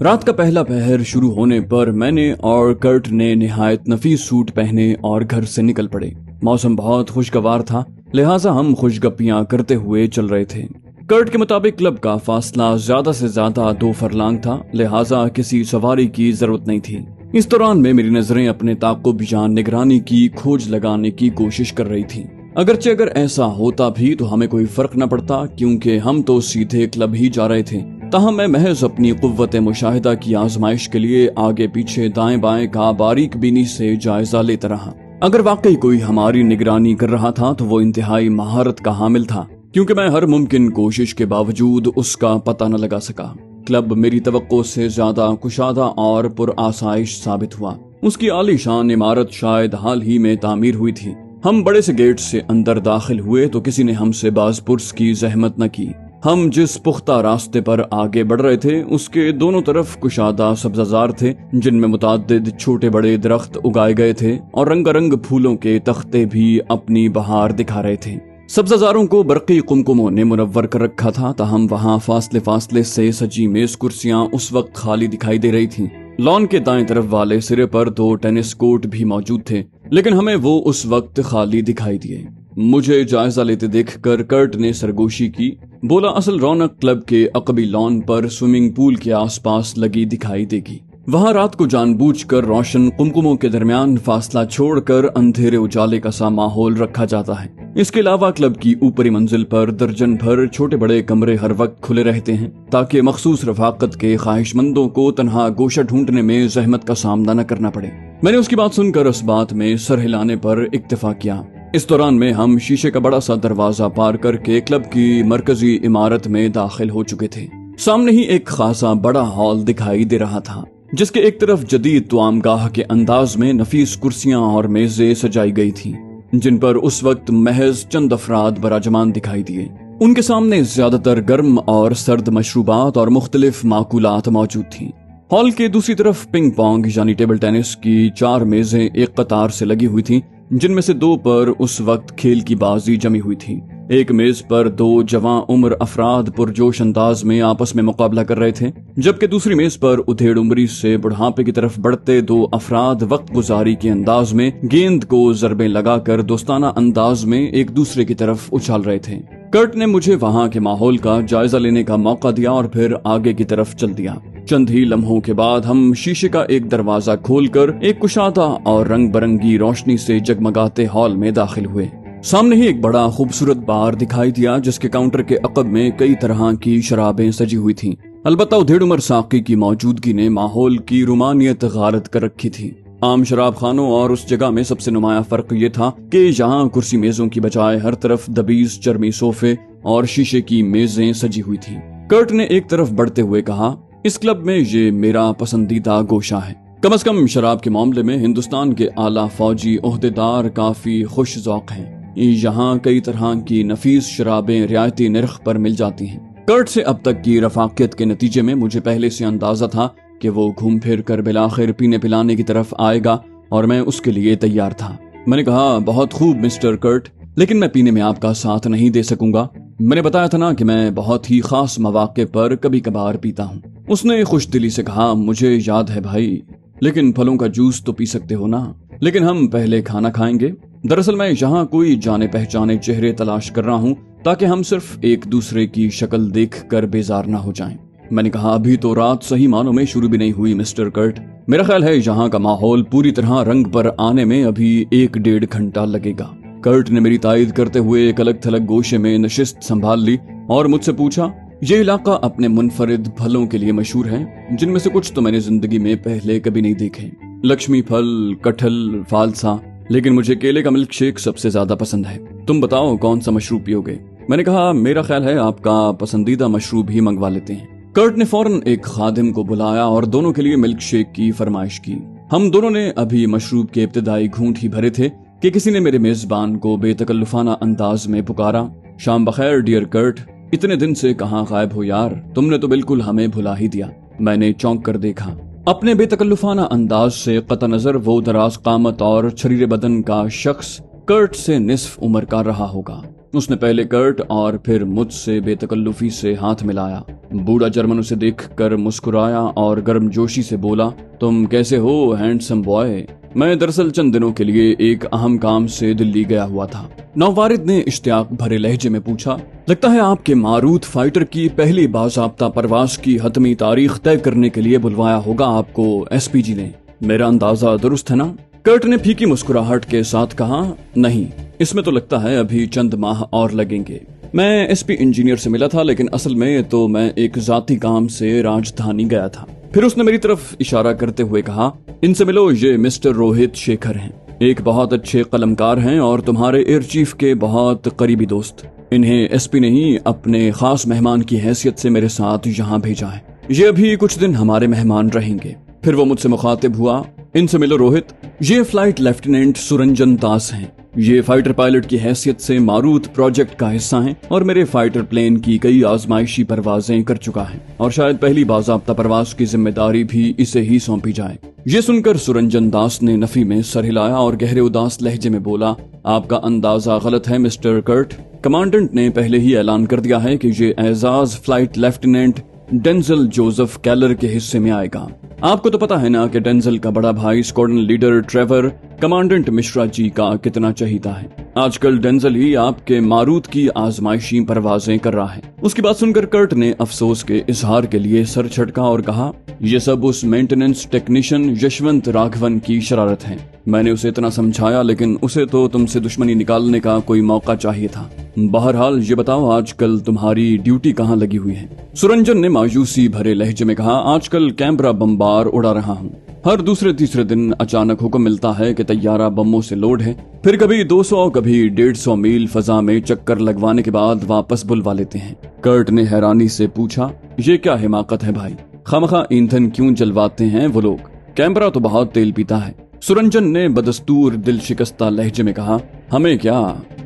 रात का पहला पहर शुरू होने पर मैंने और कर्ट ने निहायत नफीस सूट पहने और घर से निकल पड़े। मौसम बहुत खुशगवार था, लिहाजा हम खुशगप्पियां करते हुए चल रहे थे। कर्ट के मुताबिक क्लब का फासला ज्यादा से ज्यादा 2 फरलांग था, लिहाजा किसी सवारी की जरूरत नहीं थी। इस दौरान में मेरी नजरें अपने ताक़ुब जान निगरानी की खोज लगाने की कोशिश कर रही थी। अगरचे अगर ऐसा होता भी तो हमें कोई फर्क न पड़ता, क्योंकि हम तो सीधे क्लब ही जा रहे थे। ताहम मैं महज अपनी कुव्वत मुशाहिदा की आजमाइश के लिए आगे पीछे दाएं बाएं का बारीक बीनी से जायजा लेता रहा। अगर वाकई कोई हमारी निगरानी कर रहा था तो वो इंतहाई महारत का हामिल था, क्योंकि मैं हर मुमकिन कोशिश के बावजूद उसका पता न लगा सका। क्लब मेरी तवक्को से ज्यादा कुशादा और पुरआसाइश साबित हुआ। उसकी आलीशान इमारत शायद हाल ही में तामीर हुई थी। हम बड़े से गेट से अंदर दाखिल हुए तो किसी ने हमसे बाज़पुर्स की जहमत न की। हम जिस पुख्ता रास्ते पर आगे बढ़ रहे थे उसके दोनों तरफ कुशादा सब्ज़ाज़ार थे, जिनमें मुताद्दिद छोटे बड़े दरख्त उगाए गए थे और रंगारंग फूलों के तख्ते भी अपनी बहार दिखा रहे थे। सब्ज़ाज़ारों को बरक़ी कुमकुमों ने मुनव्वर कर रखा था, ताहम वहाँ फासले फासले से सजी मेज कुर्सियां उस वक्त खाली दिखाई दे रही थीं। लॉन के दाएं तरफ वाले सिरे पर 2 टेनिस कोर्ट भी मौजूद थे, लेकिन हमें वो उस वक्त खाली दिखाई दिए। मुझे जायजा लेते देखकर कर्ट ने सरगोशी की। बोला, असल रौनक क्लब के अकबी लॉन पर स्विमिंग पूल के आसपास लगी दिखाई देगी। वहाँ रात को जानबूझकर रोशन कुमकुमों के दरमियान फासला छोड़कर अंधेरे उजाले का सा माहौल रखा जाता है। इसके अलावा क्लब की ऊपरी मंजिल पर दर्जन भर छोटे बड़े कमरे हर वक्त खुले रहते हैं, ताकि मखसूस रफाकत के ख्वाहिशमंदों को तन्हा गोशा ढूंढने में जहमत का सामना न करना पड़े। मैंने उसकी बात सुनकर उस बात में सर हिलाने पर इक्तफा किया। इस दौरान में हम शीशे का बड़ा सा दरवाजा पार करके क्लब की मरकजी इमारत में दाखिल हो चुके थे। सामने ही एक खासा बड़ा हॉल दिखाई दे रहा था, जिसके एक तरफ जदीद तुआमगाह के अंदाज में नफीस कुर्सियां और मेजें सजाई गई थीं, जिन पर उस वक्त महज चंद अफराद बराजमान दिखाई दिए। उनके सामने ज्यादातर गर्म और सर्द मशरूबात और मुख्तलिफ माकूलात मौजूद थीं। हॉल के दूसरी तरफ पिंग पोंग यानी टेबल टेनिस की 4 मेजें एक कतार से लगी हुई थीं, जिनमें से 2 पर उस वक्त खेल की बाजी जमी हुई थी। एक मेज पर 2 जवां उम्र अफराद पुरजोश अंदाज में आपस में मुकाबला कर रहे थे, जबकि दूसरी मेज पर उधेड़ उम्री से बुढ़ापे की तरफ बढ़ते 2 अफराद वक्त गुजारी के अंदाज में गेंद को जरबें लगाकर दोस्ताना अंदाज में एक दूसरे की तरफ उछाल रहे थे। कर्ट ने मुझे वहाँ के माहौल का जायजा लेने का मौका दिया और फिर आगे की तरफ चल दिया। चंद ही लम्हों के बाद हम शीशे का एक दरवाजा खोलकर एक कुशादा और रंग बिरंगी रोशनी से जगमगाते हॉल में दाखिल हुए। सामने ही एक बड़ा खूबसूरत बार दिखाई दिया, जिसके काउंटर के अकब में कई तरह की शराबें सजी हुई थीं। अलबत्ता उधेड़ उम्र साकी की मौजूदगी ने माहौल की रुमानियत गारत कर रखी थी। आम शराब खानों और उस जगह में सबसे नुमाया फर्क ये था कि यहाँ कुर्सी मेजों की बजाय हर तरफ दबीज चरमी सोफे और शीशे की मेजें सजी हुई थी। कर्ट ने एक तरफ बढ़ते हुए कहा, इस क्लब में ये मेरा पसंदीदा गोशा है। कम से कम शराब के मामले में हिंदुस्तान के आला फौजी ओहदेदार काफी खुश ज़ौक़ हैं। यहाँ कई तरह की नफीस शराबें रियायती निर्ख पर मिल जाती हैं। कर्ट से अब तक की रफाकियत के नतीजे में मुझे पहले से अंदाजा था कि वो घूम फिर कर बिलाखिर पीने पिलाने की तरफ आएगा और मैं उसके लिए तैयार था। मैंने कहा, बहुत खूब मिस्टर कर्ट, लेकिन मैं पीने में आपका साथ नहीं दे सकूंगा। मैंने बताया था ना कि मैं बहुत ही खास मौके पर कभी कभार पीता हूँ। उसने खुश दिली से कहा, मुझे याद है भाई, लेकिन फलों का जूस तो पी सकते हो ना। लेकिन हम पहले खाना खाएंगे। दरअसल मैं यहाँ कोई जाने पहचाने चेहरे तलाश कर रहा हूँ, ताकि हम सिर्फ एक दूसरे की शक्ल देखकर बेजार ना हो जाएं। मैंने कहा, अभी तो रात सही मानों में शुरू भी नहीं हुई मिस्टर कर्ट। मेरा ख्याल है यहाँ का माहौल पूरी तरह रंग पर आने में अभी 1-1.5 घंटा लगेगा। कर्ट ने मेरी तायद करते हुए एक अलग थलग गोशे में नशिस्त संभाल ली और मुझसे पूछा, ये इलाका अपने मुनफरिद फलों के लिए मशहूर है, जिनमें से कुछ तो मैंने जिंदगी में पहले कभी नहीं देखे। लक्ष्मी फल, कटहल, फालसा, लेकिन मुझे केले का मिल्क शेक सबसे ज्यादा पसंद है। तुम बताओ कौन सा मशरूब पियोगे? मैंने कहा, मेरा ख्याल है आपका पसंदीदा मशरूब ही मंगवा लेते हैं। कर्ट ने फौरन एक खादिम को बुलाया और दोनों के लिए मिल्क शेक की फरमाइश की। हम दोनों ने अभी मशरूब के इब्तिदाई घूंट ही भरे थे कि किसी ने मेरे मेजबान को बेतकल्लुफाना अंदाज में पुकारा, शाम बखैर डियर कर्ट, इतने दिन से कहाँ गायब हो यार, तुमने तो बिल्कुल हमें भुला ही दिया। मैंने चौंक कर देखा। अपने बेतकल्लुफाना अंदाज से कतई नजर वो दराज कामत और छरीरे बदन का शख्स कर्ट से निस्फ उम्र का रहा होगा। उसने पहले कर्ट और फिर मुझसे बेतकल्लुफी से हाथ मिलाया। बूढ़ा जर्मन उसे देखकर मुस्कुराया और गर्मजोशी से बोला, तुम कैसे हो हैंडसम बॉय? मैं दरअसल चंद दिनों के लिए एक अहम काम से दिल्ली गया हुआ था। नौवारिद ने इश्तियाक भरे लहजे में पूछा, लगता है आपके मारूत फाइटर की पहली बाज़ाब्ता परवाज की हतमी तारीख तय करने के लिए बुलवाया होगा आपको एसपीजी ने। मेरा अंदाजा दुरुस्त है ना? कर्ट ने फीकी मुस्कुराहट के साथ कहा, नहीं, इसमें तो लगता है अभी चंद माह और लगेंगे। मैं एसपी इंजीनियर से मिला था, लेकिन असल में तो मैं एक जाती काम से राजधानी गया था। फिर उसने मेरी तरफ इशारा करते हुए कहा, इनसे मिलो, ये मिस्टर रोहित शेखर हैं। एक बहुत अच्छे कलमकार हैं और तुम्हारे एयर चीफ के बहुत करीबी दोस्त। इन्हें एसपी ने ही अपने खास मेहमान की हैसियत से मेरे साथ यहाँ भेजा है। ये अभी कुछ दिन हमारे मेहमान रहेंगे। फिर वो मुझसे मुखातिब हुआ, इनसे मिलो रोहित, ये फ्लाइट लेफ्टिनेंट सुरंजन दास हैं। ये फाइटर पायलट की हैसियत से मारूत प्रोजेक्ट का हिस्सा हैं और मेरे फाइटर प्लेन की कई आजमाइशी परवाजें कर चुका है और शायद पहली बाज़ाब्ता परवाज की जिम्मेदारी भी इसे ही सौंपी जाए। ये सुनकर सुरंजन दास ने नफी में सर हिलाया और गहरे उदास लहजे में बोला, आपका अंदाजा गलत है मिस्टर कर्ट। कमांडेंट ने पहले ही ऐलान कर दिया है कि ये एजाज फ्लाइट लेफ्टिनेंट डेंजल जोसेफ कैलर के हिस्से में आएगा। आपको तो पता है ना कि डेंजल का बड़ा भाई squadron leader Trevor commandant Mishra ji का कितना चहीता है। आजकल डेंजल ही आपके मारूत की आजमाइशी परवाजें कर रहा है। उसकी बात सुनकर कर्ट ने अफसोस के इजहार के लिए सर झटका और कहा, ये सब उस मेंटेनेंस टेक्नीशियन यशवंत राघवन की शरारत है। मैंने उसे इतना समझाया, लेकिन उसे तो तुमसे दुश्मनी निकालने का कोई मौका चाहिए था। बहरहाल ये बताओ, आजकल तुम्हारी ड्यूटी कहाँ लगी हुई है? सुरंजन ने मायूसी भरे लहजे में कहा, आजकल कैमरा बम्बार उड़ा रहा हूँ। हर दूसरे तीसरे दिन अचानक हुक्म मिलता है कि तैयारा बमों से लोड है। फिर कभी 200 कभी 150 मील फजा में चक्कर लगवाने के बाद वापस बुलवा लेते हैं। कर्ट ने हैरानी से पूछा, ये क्या हिमाकत है भाई? खामखा ईंधन क्यों जलवाते हैं वो लोग? कैमरा तो बहुत तेल पीता है। सुरंजन ने बदस्तूर दिल शिकस्ता लहजे में कहा, हमें क्या,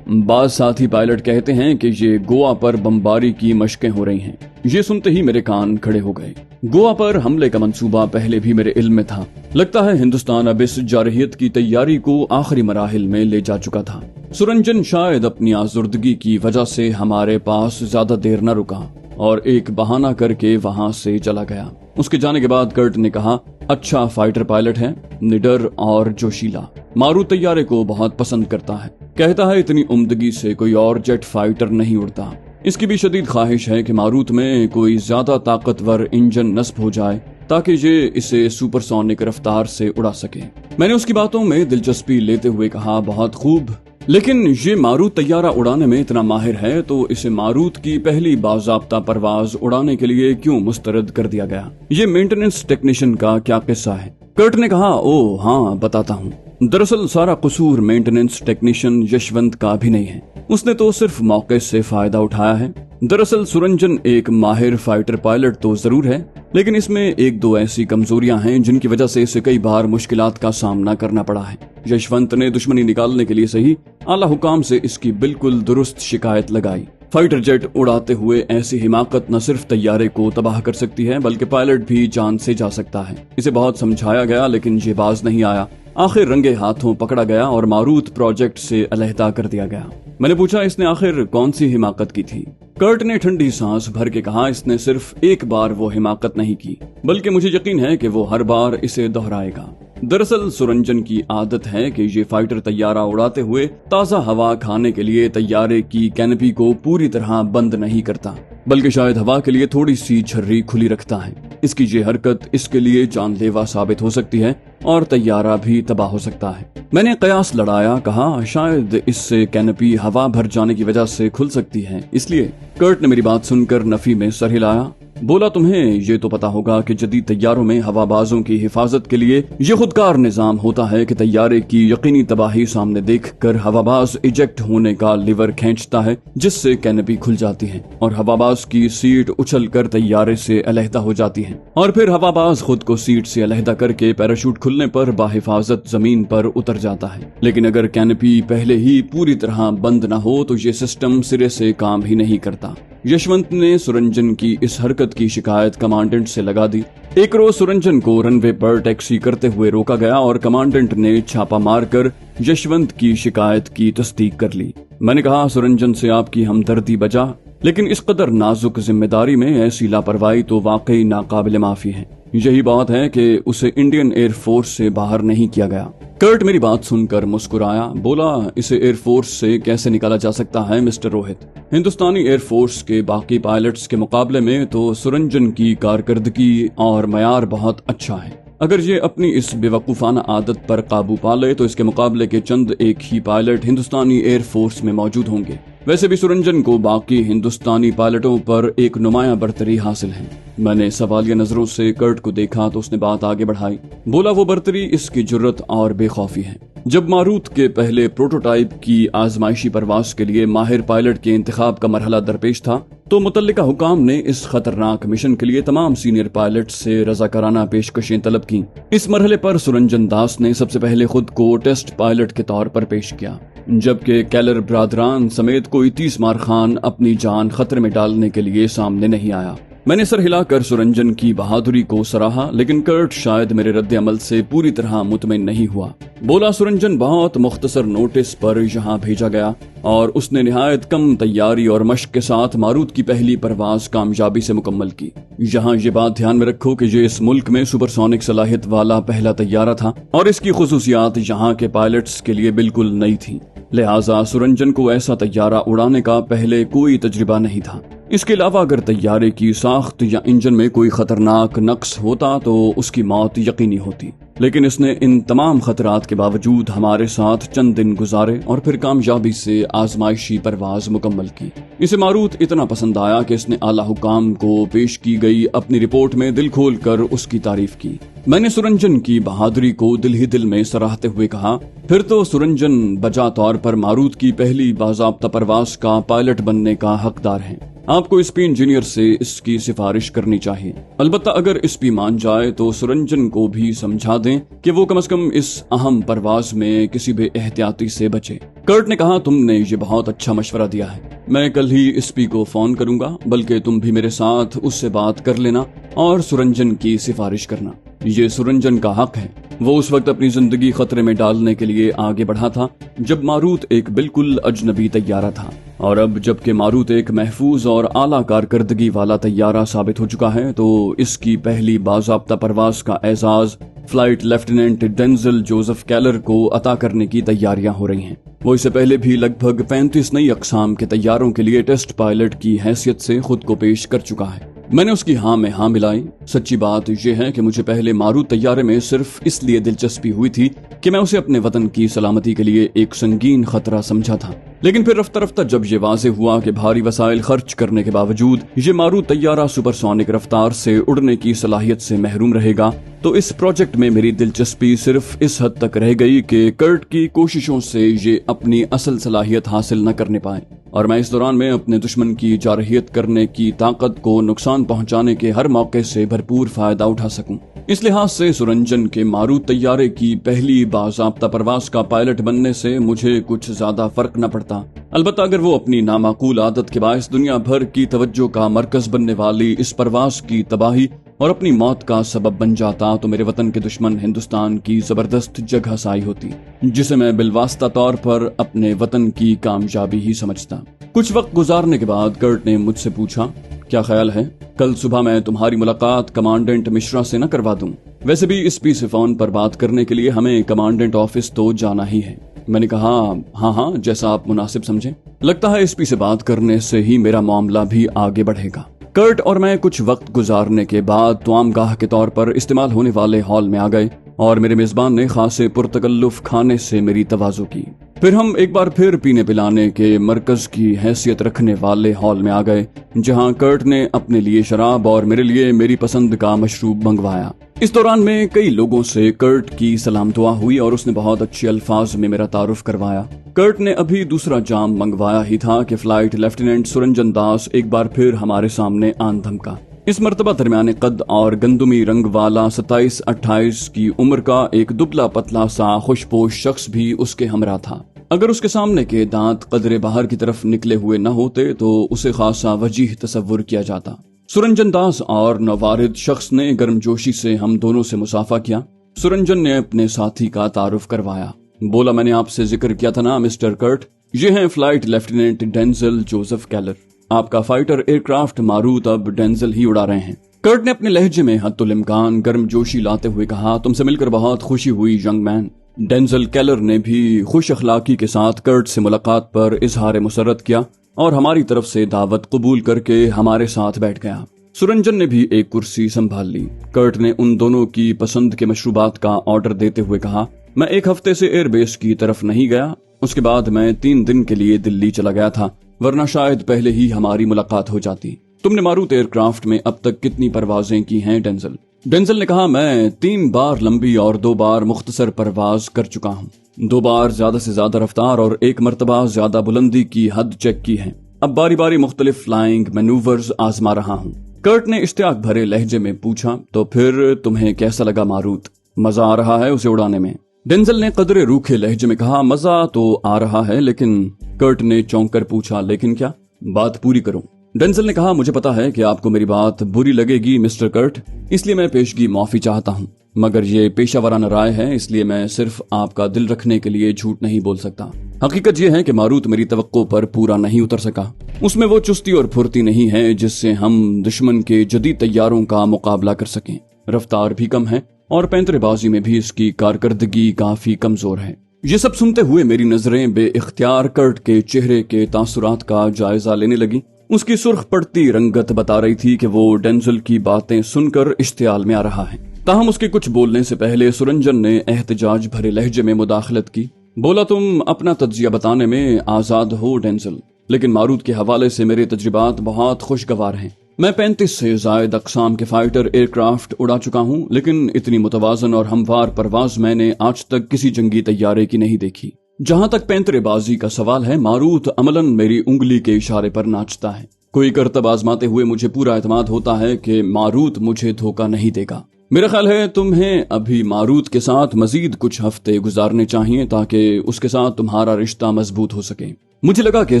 बाज साथी पायलट कहते हैं कि ये गोवा पर बमबारी की मशकें हो रही हैं। ये सुनते ही मेरे कान खड़े हो गए। गोवा पर हमले का मंसूबा पहले भी मेरे इल्म में था। लगता है हिंदुस्तान अब इस जारहियत की तैयारी को आखिरी मराहिल में ले जा चुका था। सुरंजन शायद अपनी आजुर्दगी की वजह से हमारे पास ज्यादा देर न रुका और एक बहाना करके वहां से चला गया। उसके जाने के बाद कर्ट ने कहा, अच्छा फाइटर पायलट है, निडर और जोशीला। मारूत तैयारे को बहुत पसंद करता है। कहता है इतनी उम्दगी से कोई और जेट फाइटर नहीं उड़ता। इसकी भी शदीद ख्वाहिश है कि मारूत में कोई ज्यादा ताकतवर इंजन नस्ब हो जाए ताकि ये इसे सुपरसोनिक रफ्तार से उड़ा सके। मैंने उसकी बातों में दिलचस्पी लेते हुए कहा, बहुत खूब, लेकिन ये मारूत तैयारा उड़ाने में इतना माहिर है तो इसे मारूत की पहली बाज़ाब्ता परवाज उड़ाने के लिए क्यों मुस्तरद कर दिया गया? ये मेंटेनेंस टेक्नीशियन का क्या किस्सा है? कर्ट ने कहा, ओ हाँ, बताता हूँ। दरअसल सारा कसूर मेंटेनेंस टेक्नीशियन यशवंत का भी नहीं है। उसने तो सिर्फ मौके से फायदा उठाया है। दरअसल सुरंजन एक माहिर फाइटर पायलट तो जरूर है, लेकिन इसमें एक दो ऐसी कमजोरियां हैं जिनकी वजह से इसे कई बार मुश्किलात का सामना करना पड़ा है। यशवंत ने दुश्मनी निकालने के लिए सही, आला हुकाम से इसकी बिल्कुल दुरुस्त शिकायत लगाई। फाइटर जेट उड़ाते हुए ऐसी हिमाकत न सिर्फ तैयारे को तबाह कर सकती है बल्कि पायलट भी जान से जा सकता है। इसे बहुत समझाया गया लेकिन ये बाज नहीं आया। आखिर रंगे हाथों पकड़ा गया और मारूत प्रोजेक्ट से अलहदा कर दिया गया। मैंने पूछा, इसने आखिर कौन सी हिमाकत की थी? कर्ट ने ठंडी सांस भर के कहा, इसने सिर्फ एक बार वो हिमाकत नहीं की, बल्कि मुझे यकीन है कि वो हर बार इसे दोहराएगा। दरअसल सुरंजन की आदत है कि ये फाइटर तैयारा उड़ाते हुए ताज़ा हवा खाने के लिए तैयारे की कैनपी को पूरी तरह बंद नहीं करता, बल्कि शायद हवा के लिए थोड़ी सी छर्री खुली रखता है। इसकी ये हरकत इसके लिए जानलेवा साबित हो सकती है और तैयारा भी तबाह हो सकता है। मैंने कयास लड़ाया, कहा शायद इससे कैनपी हवा भर जाने की वजह से खुल सकती है, इसलिए। कर्ट ने मेरी बात सुनकर नफी में सर हिलाया, बोला, तुम्हें ये तो पता होगा कि जदीद तैयारों में हवाबाजों की हिफाजत के लिए ये खुदकार निजाम होता है कि तैयारे की यकीनी तबाही सामने देखकर हवाबाज इजेक्ट होने का लीवर खींचता है, जिससे कैनपी खुल जाती है और हवाबाज की सीट उछल कर तैयारे से अलहदा हो जाती है और फिर हवाबाज खुद को सीट से अलहदा करके पैराशूट खुल کھلنے پر باحفاظت زمین پر اتر جاتا ہے، لیکن اگر کینپی پہلے ہی پوری طرح بند نہ ہو تو یہ سسٹم سرے سے کام ہی نہیں کرتا۔ یشونت نے سرنجن کی اس حرکت کی شکایت کمانڈنٹ سے لگا دی۔ ایک روز سرنجن کو رن وے پر ٹیکسی کرتے ہوئے روکا گیا اور کمانڈنٹ نے چھاپا مار کر یشونت کی شکایت کی تصدیق کر لی۔ میں نے کہا، سرنجن سے آپ کی ہمدردی بجا، لیکن اس قدر نازک ذمہ داری میں ایسی لاپرواہی تو واقعی ناقابل معافی ہے۔ یہی بات ہے کہ اسے انڈین ایئر فورس سے باہر نہیں کیا گیا۔ کرٹ میری بات سن کر مسکرایا، بولا، اسے ایئر فورس سے کیسے نکالا جا سکتا ہے مسٹر روہت؟ ہندوستانی ایئر فورس کے باقی پائلٹس کے مقابلے میں تو سرنجن کی کارکردگی اور معیار بہت اچھا ہے۔ اگر یہ اپنی اس بے وقوفانہ عادت پر قابو پا لے تو اس کے مقابلے کے چند ایک ہی پائلٹ ہندوستانی ایئر فورس میں موجود ہوں گے۔ ویسے بھی سرنجن کو باقی ہندوستانی پائلٹوں پر ایک نمایاں برتری حاصل ہے۔ میں نے سوالیہ نظروں سے کرٹ کو دیکھا تو اس نے بات آگے بڑھائی، بولا، وہ برتری اس کی جرت اور بے خوفی ہے۔ جب ماروت کے پہلے پروٹوٹائپ کی آزمائشی پرواز کے لیے ماہر پائلٹ کے انتخاب کا مرحلہ درپیش تھا تو متعلقہ حکام نے اس خطرناک مشن کے لیے تمام سینئر پائلٹ سے رضاکارانہ پیشکشیں طلب کی۔ اس مرحلے پر سرنجن داس نے سب سے پہلے خود کو ٹیسٹ پائلٹ کے طور پر پیش کیا، جبکہ کیلر برادران سمیت کوئی 30 مارخان اپنی جان خطرے میں ڈالنے کے لیے سامنے نہیں آیا۔ میں نے سر ہلا کر سرنجن کی بہادری کو سراہا، لیکن کرٹ شاید میرے رد عمل سے پوری طرح مطمئن نہیں ہوا۔ بولا، سرنجن بہت مختصر نوٹس پر یہاں بھیجا گیا اور اس نے نہایت کم تیاری اور مشق کے ساتھ ماروت کی پہلی پرواز کامیابی سے مکمل کی۔ یہاں یہ بات دھیان میں رکھو کہ یہ اس ملک میں سپرسونک صلاحیت والا پہلا طیارہ تھا اور اس کی خصوصیات یہاں کے پائلٹس کے لیے بالکل نئی تھیں، لہٰذا سرنجن کو ایسا طیارہ اڑانے کا پہلے کوئی تجربہ نہیں تھا۔ اس کے علاوہ اگر طیارے کی ساخت یا انجن میں کوئی خطرناک نقص ہوتا تو اس کی موت یقینی ہوتی، لیکن اس نے ان تمام خطرات کے باوجود ہمارے ساتھ چند دن گزارے اور پھر کامیابی سے آزمائشی پرواز مکمل کی۔ اسے ماروت اتنا پسند آیا کہ اس نے اعلیٰ حکام کو پیش کی گئی اپنی رپورٹ میں دل کھول کر اس کی تعریف کی۔ میں نے سرنجن کی بہادری کو دل ہی دل میں سراہتے ہوئے کہا، پھر تو سرنجن بجا طور پر ماروت کی پہلی باضابطہ پرواز کا پائلٹ بننے کا حقدار ہے۔ آپ کو اسپی انجینئر سے اس کی سفارش کرنی چاہیے۔ البتہ اگر اسپی مان جائے تو سرنجن کو بھی سمجھا دیں کہ وہ کم از کم اس اہم پرواز میں کسی بے احتیاطی سے بچے۔ کرٹ نے کہا، تم نے یہ بہت اچھا مشورہ دیا ہے، میں کل ہی اسپی کو فون کروں گا، بلکہ تم بھی میرے ساتھ اس سے بات کر لینا اور سرنجن کی سفارش کرنا۔ یہ سرنجن کا حق ہے۔ وہ اس وقت اپنی زندگی خطرے میں ڈالنے کے لیے آگے بڑھا تھا جب ماروت ایک بالکل اجنبی طیارہ تھا، اور اب جبکہ ماروت ایک محفوظ اور اعلیٰ کارکردگی والا طیارہ ثابت ہو چکا ہے تو اس کی پہلی باضابطہ پرواز کا اعزاز فلائٹ لیفٹیننٹ ڈینزل جوزف کیلر کو عطا کرنے کی تیاریاں ہو رہی ہیں۔ وہ اس سے پہلے بھی لگ بھگ 35 نئی اقسام کے طیاروں کے لیے ٹیسٹ پائلٹ کی حیثیت سے خود کو پیش کر چکا ہے۔ میں نے اس کی ہاں میں ہاں ملائی۔ سچی بات یہ ہے کہ مجھے پہلے ماروت طیارے میں صرف اس لیے دلچسپی ہوئی تھی کہ میں اسے اپنے وطن کی سلامتی کے لیے ایک سنگین خطرہ سمجھا تھا، لیکن پھر رفتہ رفتہ جب یہ واضح ہوا کہ بھاری وسائل خرچ کرنے کے باوجود یہ ماروت طیارہ سپرسونک رفتار سے اڑنے کی صلاحیت سے محروم رہے گا تو اس پروجیکٹ میں میری دلچسپی صرف اس حد تک رہ گئی کہ کرٹ کی کوششوں سے یہ اپنی اصل صلاحیت حاصل نہ کرنے پائے اور میں اس دوران میں اپنے دشمن کی جارحیت کرنے کی طاقت کو نقصان پہنچانے کے ہر موقع سے بھرپور فائدہ اٹھا سکوں۔ اس لحاظ سے سرنجن کے ماروت طیارے کی پہلی باضابطہ پرواز کا پائلٹ بننے سے مجھے کچھ زیادہ فرق نہ پڑتا، البتہ اگر وہ اپنی نامعقول عادت کے باعث دنیا بھر کی توجہ کا مرکز بننے والی اس پرواز کی تباہی اور اپنی موت کا سبب بن جاتا تو میرے وطن کے دشمن ہندوستان کی زبردست جگہ سائی ہوتی، جسے میں بالواسطہ طور پر اپنے وطن کی کامیابی ہی سمجھتا۔ کچھ وقت گزارنے کے بعد کرٹ نے مجھ سے پوچھا، کیا خیال ہے کل صبح میں تمہاری ملاقات کمانڈنٹ مشرا سے نہ کروا دوں؟ ویسے بھی اس پی سے فون پر بات کرنے کے لیے ہمیں کمانڈنٹ آفس تو جانا ہی ہے۔ میں نے کہا، ہاں جیسا آپ مناسب سمجھیں۔ لگتا ہے اس پی سے بات کرنے سے ہی میرا معاملہ بھی آگے بڑھے گا۔ کرٹ اور میں کچھ وقت گزارنے کے بعد توام گاہ کے طور پر استعمال ہونے والے ہال میں آ گئے اور میرے میزبان نے خاصے پرتکلف کھانے سے میری تواضع کی۔ پھر ہم ایک بار پھر پینے پلانے کے مرکز کی حیثیت رکھنے والے ہال میں آ گئے جہاں کرٹ نے اپنے لیے شراب اور میرے لیے میری پسند کا مشروب منگوایا۔ اس دوران میں کئی لوگوں سے کرٹ کی سلام دعا ہوئی اور اس نے بہت اچھے الفاظ میں میرا تعارف کروایا۔ کرٹ نے ابھی دوسرا جام منگوایا ہی تھا کہ فلائٹ لیفٹیننٹ سرنجن داس ایک بار پھر ہمارے سامنے آن دھمکا۔ इस मर्तबा दरमियाने कद और गंदुमी रंग वाला 27-28 की उम्र का एक दुबला पतला सा खुशपोश शख्स भी उसके हमरा था। अगर उसके सामने के दांत कदरे बाहर की तरफ निकले हुए न होते तो उसे खासा वजीह तसव्वुर किया जाता। सुरंजन दास और नवारिद शख्स ने गर्मजोशी से हम दोनों से मुसाफा किया। सुरंजन ने अपने साथी का तारुफ करवाया। बोला, मैंने आपसे जिक्र किया था ना मिस्टर कर्ट, ये हैं flight lieutenant Denzil Joseph Keller. आपका फाइटर एयरक्राफ्ट मारूत अब डेंजल ही उड़ा रहे हैं। कर्ट ने अपने लहजे में हत्तुल इम्कान गर्मजोशी लाते हुए कहा, तुमसे मिलकर बहुत खुशी हुई यंग मैन। डेंजल केलर ने भी खुश अखलाकी के साथ कर्ट से मुलाकात पर इजहार मुसर्रत किया और हमारी तरफ से दावत कबूल करके हमारे साथ बैठ गया। सुरंजन ने भी एक कुर्सी संभाल ली। कर्ट ने उन दोनों की पसंद के मशरूबात का ऑर्डर देते हुए कहा, मैं एक हफ्ते से एयरबेस की तरफ नहीं गया। उसके बाद मैं 3 दिन के लिए दिल्ली चला गया था, वरना शायद पहले ही हमारी मुलाकात हो जाती। तुमने मारूत एयरक्राफ्ट में अब तक कितनी परवाजें की हैं डेंजल? डेंजल ने कहा, मैं 3 बार लंबी और 2 बार मुख्तसर परवाज कर चुका हूँ। 2 बार ज्यादा से ज्यादा रफ्तार और 1 मर्तबा ज्यादा बुलंदी की हद चेक की है। अब बारी बारी मुख्तलिफ फ्लाइंग मैनूवर्स आजमा रहा हूँ। कर्ट ने इश्तियाक भरे लहजे में पूछा, तो फिर तुम्हें कैसा लगा मारूत? मजा आ रहा है उसे उड़ाने में? डेंजल ने कदरे रूखे लहजे में कहा, मजा तो आ रहा है लेकिन। कर्ट ने चौंक कर पूछा, लेकिन क्या? बात पूरी करो। डेंजल ने कहा, मुझे पता है कि आपको मेरी बात बुरी लगेगी मिस्टर कर्ट, इसलिए मैं पेशगी माफी चाहता हूँ, मगर ये पेशावराना राय है, इसलिए मैं सिर्फ आपका दिल रखने के लिए झूठ नहीं बोल सकता। हकीकत यह है कि मारूत मेरी तवक्को पर पूरा नहीं उतर सका। उसमें वो चुस्ती और फुर्ती नहीं है जिससे हम दुश्मन के जदीद तैयारों का मुकाबला कर सकें। रफ्तार भी कम है और पैंतरेबाजी में भी इसकी कारकर्दगी काफी कमजोर है। ये सब सुनते हुए मेरी नजरें बेइख्तियार कर्ट के चेहरे के तासुरात का जायजा लेने लगी। उसकी सुर्ख पड़ती रंगत बता रही थी कि वो डेंजल की बातें सुनकर इश्तियाल में आ रहा है। ताहम उसके कुछ बोलने से पहले सुरंजन ने एहतजाज भरे लहजे में मुदाखलत की। बोला, तुम अपना तज्जिया बताने में आजाद हो डेंजल, लेकिन मारूत के हवाले से मेरे तजुर्बात बहुत खुशगवार हैं। मैं 35 से जायद अकसाम के फाइटर एयरक्राफ्ट उड़ा चुका हूँ, लेकिन इतनी मुतवाजन और हमवार परवाज मैंने आज तक किसी जंगी तैयारे की नहीं देखी। जहाँ तक पैंतरेबाजी का सवाल है, मारूत अमलन मेरी उंगली के इशारे पर नाचता है। कोई करतब आजमाते हुए मुझे पूरा एतमाद होता है कि मारूत मुझे धोखा नहीं देगा। मेरा ख्याल है तुम्हें अभी मारूत के साथ मजीद कुछ हफ्ते गुजारने चाहिए ताकि उसके साथ तुम्हारा रिश्ता मजबूत हो सके। मुझे लगा कि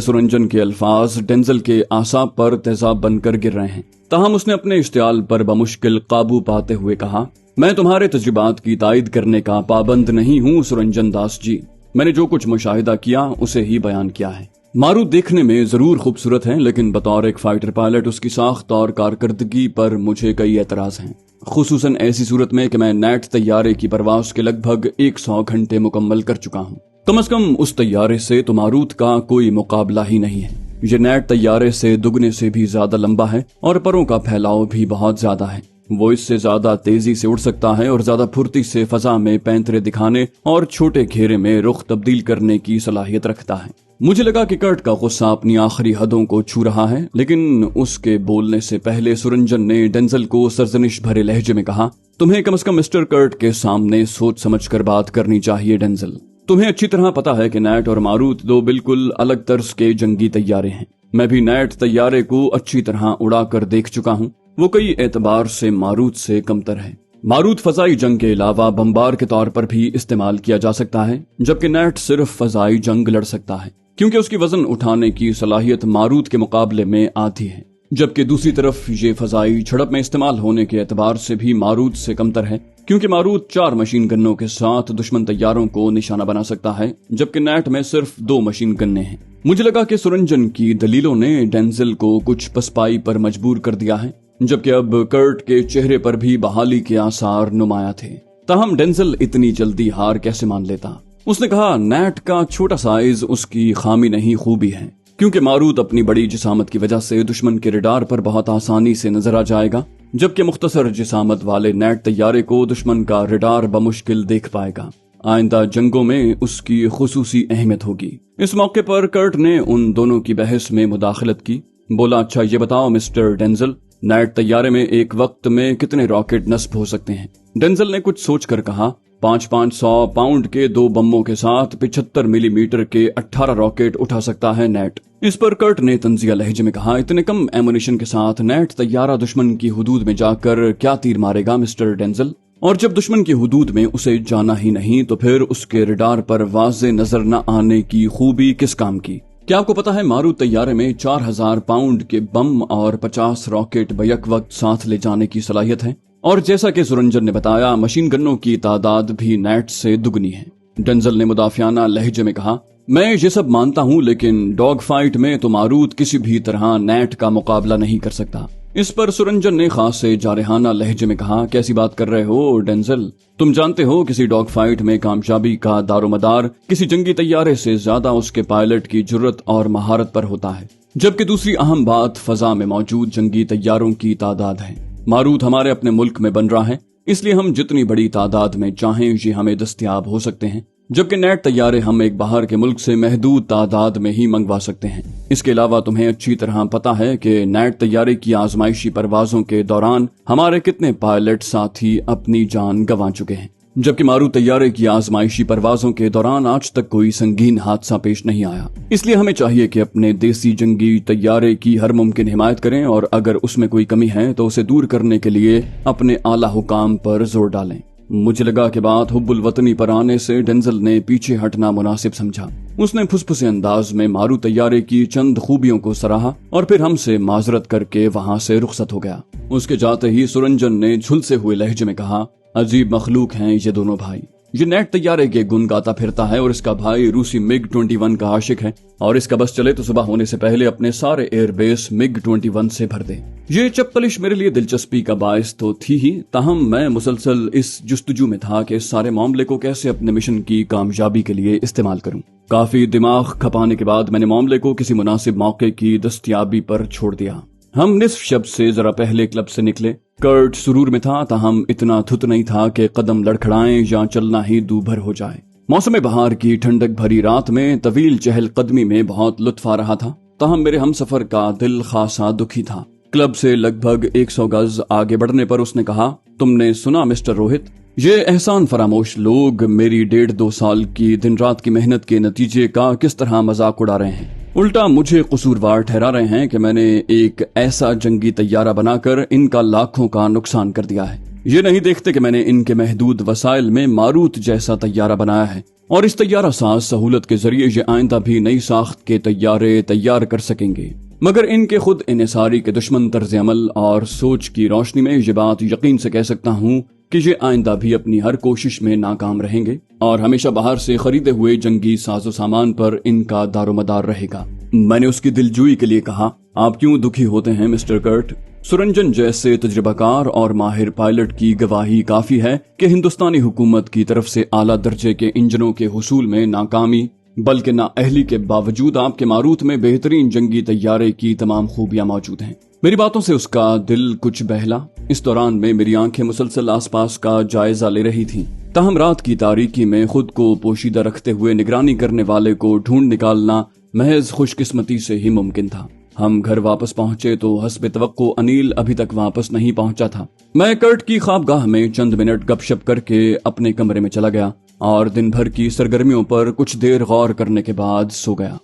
सुरंजन के अल्फाज डेंजल के आसाब पर तेजाब बनकर गिर रहे हैं। ताहम उसने अपने इश्तियाल पर बमुश्किल काबू पाते हुए कहा, मैं तुम्हारे तजुर्बात की तायद करने का पाबंद नहीं हूँ सुरंजन दास जी। मैंने जो कुछ मुशाहिदा किया उसे ही बयान किया है। मारूत देखने में जरूर खूबसूरत है, लेकिन बतौर एक फाइटर पायलट उसकी साख्त और कारकर्दगी पर मुझे कई एतराज हैं, खुसूसन ऐसी सूरत में कि मैं नेट तैयारे की परवाज के लगभग 100 घंटे मुकम्मल कर चुका हूँ। कम से कम उस तैयारे से तो मारूत का कोई मुकाबला ही नहीं है। ये नेट तैयारे से दुगने से भी ज्यादा लंबा है और परों का फैलाव भी बहुत ज्यादा है। वो इससे ज्यादा तेजी से उड़ सकता है और ज्यादा फुर्ती से फजा में पैंतरे दिखाने और छोटे घेरे में रुख तब्दील करने की सलाहियत रखता है। मुझे लगा कि कर्ट का गुस्सा अपनी आखिरी हदों को छू रहा है, लेकिन उसके बोलने से पहले सुरंजन ने डेंजल को सरजनिश भरे लहजे में कहा, तुम्हें कम से कम मिस्टर कर्ट के सामने सोच समझकर बात करनी चाहिए डेंजल। तुम्हें अच्छी तरह पता है कि नेट और मारूत 2 बिल्कुल अलग तर्ज के जंगी तैयारे हैं। मैं भी नेट तैयारे को अच्छी तरह उड़ा कर देख चुका हूँ। वो कई एतबार से मारूत से कमतर है। मारूत फजाई जंग के अलावा बमबार के तौर पर भी इस्तेमाल किया जा सकता है, जबकि नेट सिर्फ फजाई जंग लड़ सकता है, क्योंकि उसकी वजन उठाने की सलाहियत मारूत के मुकाबले में आती है। जबकि दूसरी तरफ ये फजाई झड़प में इस्तेमाल होने के एतबार से भी मारूत से कमतर है, क्योंकि मारूत 4 मशीन गन्नों के साथ दुश्मन तैयारों को निशाना बना सकता है, जबकि नेट में सिर्फ 2 मशीन गन्ने हैं। मुझे लगा कि सुरंजन की दलीलों ने डेंजल को कुछ पसपाई पर मजबूर कर दिया है, जबकि अब कर्ट के चेहरे पर भी बहाली के आसार नुमाया थे। ताहम डेंजल इतनी जल्दी हार कैसे मान लेता? उसने कहा, नेट का छोटा साइज उसकी खामी नहीं खूबी है, क्योंकि मारूत अपनी बड़ी जिसामत की वजह से दुश्मन के रडार पर बहुत आसानी से नजर आ जाएगा, जबकि मुख्तसर जिसामत वाले नेट तैयारे को दुश्मन का रडार बमुश्किल देख पाएगा। आइंदा जंगों में उसकी खुसूसी अहमियत होगी। इस मौके पर कर्ट ने उन दोनों की बहस में मुदाखलत की। बोला, अच्छा ये बताओ मिस्टर डेंजल, नेट तैयारे में एक वक्त में कितने रॉकेट नस्ब हो सकते हैं? डेंजल ने कुछ सोचकर कहा, 500 पाउंड के 2 बमों के साथ 75 मिलीमीटर के 18 रॉकेट उठा सकता है नेट। इस पर कर्ट ने तंजिया लहजे में कहा, इतने कम एमुनिशन के साथ नेट तैयारा दुश्मन की हुदूद में जाकर क्या तीर मारेगा मिस्टर डेंजल? और जब दुश्मन की हुदूद में उसे जाना ही नहीं तो फिर उसके रडार पर वाज़े नजर न आने की खूबी किस काम की? क्या आपको पता है मारूद तैयारे में 4000 पाउंड के बम और 50 रॉकेट बैक वक्त साथ ले जाने की सलाहियत है। और जैसा कि सुरंजन ने बताया, मशीन गन्नों की तादाद भी नेट से दुगनी है। डेंजल ने मुदाफियाना लहजे में कहा, मैं ये सब मानता हूँ, लेकिन डॉग फाइट में तो मारूद किसी भी तरह नेट का मुकाबला नहीं कर सकता। इस पर सुरंजन ने खास से जारहाना लहजे में कहा, कैसी बात कर रहे हो डेंजल? तुम जानते हो किसी डॉग फाइट में कामयाबी का दारोमदार किसी जंगी तैयारे से ज्यादा उसके पायलट की जुर्रत और महारत पर होता है। जबकि दूसरी अहम बात फजा में मौजूद जंगी तैयारों की तादाद है। मारूद हमारे अपने मुल्क में बन रहा है, इसलिए हम जितनी बड़ी तादाद में चाहें ये हमें दस्तयाब हो सकते हैं, जबकि नेट तैयारे हम एक बाहर के मुल्क से महदूद तादाद में ही मंगवा सकते हैं। इसके अलावा तुम्हें अच्छी तरह पता है कि नेट तैयारे की आजमाइशी परवाजों के दौरान हमारे कितने पायलट साथी अपनी जान गंवा चुके हैं, जबकि मारूद तैयारे की आजमाइशी परवाजों के दौरान आज तक कोई संगीन हादसा पेश नहीं आया। इसलिए हमें चाहिए कि अपने देसी जंगी तैयारे की हर मुमकिन हिमायत करें और अगर उसमें कोई कमी है तो उसे दूर करने के लिए अपने आला हुकाम पर जोर डालें। मुझे लगा कि बात हुब्बुल वतनी पर आने से डेंजल ने पीछे हटना मुनासिब समझा। उसने फुसफुसे अंदाज में मारूद तैयारे की चंद खूबियों को सराहा और फिर हमसे माजरत करके वहां से रुखसत हो गया। उसके जाते ही सुरंजन ने झुलसे हुए लहजे में कहा, अजीब मखलूक हैं ये दोनों भाई। ये नेट तैयारे के गुन गाता फिरता है और इसका भाई रूसी MiG-21 का आशिक है और इसका बस चले तो सुबह होने से पहले अपने सारे एयरबेस MiG-21 से भर दे। ये चपकलिश मेरे लिए दिलचस्पी का बायस तो थी ही, ताहम मैं मुसलसल इस जुस्तजू में था कि इस सारे मामले को कैसे अपने मिशन की कामयाबी के लिए इस्तेमाल करूं। काफी दिमाग खपाने के बाद मैंने मामले को किसी मुनासिब मौके की दस्तयाबी पर छोड़ दिया। हम निस्फ शब से जरा पहले क्लब से निकले। कर्ट सुरूर में था, ताहम इतना थुत नहीं था कि कदम लड़खड़ाएं या चलना ही दूभर हो जाए। मौसम बहार की ठंडक भरी रात में तवील चहल कदमी में बहुत लुत्फ आ रहा था, ताहम मेरे हमसफर का दिल खासा दुखी था। क्लब से लगभग 100 गज आगे बढ़ने पर उसने कहा, तुमने सुना मिस्टर रोहित, ये एहसान फरामोश लोग मेरी 1.5-2 साल की दिन रात की मेहनत के नतीजे का किस तरह मजाक उड़ा रहे हैं। उल्टा मुझे कसूरवार ठहरा रहे हैं कि मैंने एक ऐसा जंगी तैयारा बनाकर इनका लाखों का नुकसान कर दिया है। ये नहीं देखते कि मैंने इनके महदूद वसाइल में मारूत जैसा तैयारा बनाया है और इस तैयारा साज सहूलत के जरिए ये आइंदा भी नई साख्त के तैयारे तैयार कर सकेंगे। मगर इनके खुद इन्हिसारी के दुश्मन तर्ज अमल और सोच की रोशनी में ये बात यकीन से कह सकता हूँ कि ये आइंदा भी अपनी हर कोशिश में नाकाम रहेंगे और हमेशा बाहर से खरीदे हुए जंगी साजो सामान पर इनका दारोमदार रहेगा। मैंने उसकी दिलजोई के लिए कहा, आप क्यों दुखी होते हैं मिस्टर कर्ट? सुरंजन जैसे तजुर्बाकार और माहिर पायलट की गवाही काफी है कि हिंदुस्तानी हुकूमत की तरफ से आला दर्जे के इंजनों के हुसूल में नाकामी बल्कि नाअहली के बावजूद आपके मारूत में बेहतरीन जंगी तैयारे की तमाम खूबियां मौजूद हैं। मेरी बातों से उसका दिल कुछ बहला। इस दौरान में मेरी आंखें मुसलसल आसपास का जायजा ले रही थीं। ताहम रात की तारीकी में खुद को पोशीदा रखते हुए निगरानी करने वाले को ढूंढ निकालना महज खुशकिस्मती से ही मुमकिन था। हम घर वापस पहुंचे तो हस्बे तवक्को अनिल अभी तक वापस नहीं पहुंचा था। मैं कर्ट की ख्वाबगाह में चंद मिनट गपशप करके अपने कमरे में चला गया और दिन भर की सरगर्मियों पर कुछ देर गौर करने के बाद सो गया।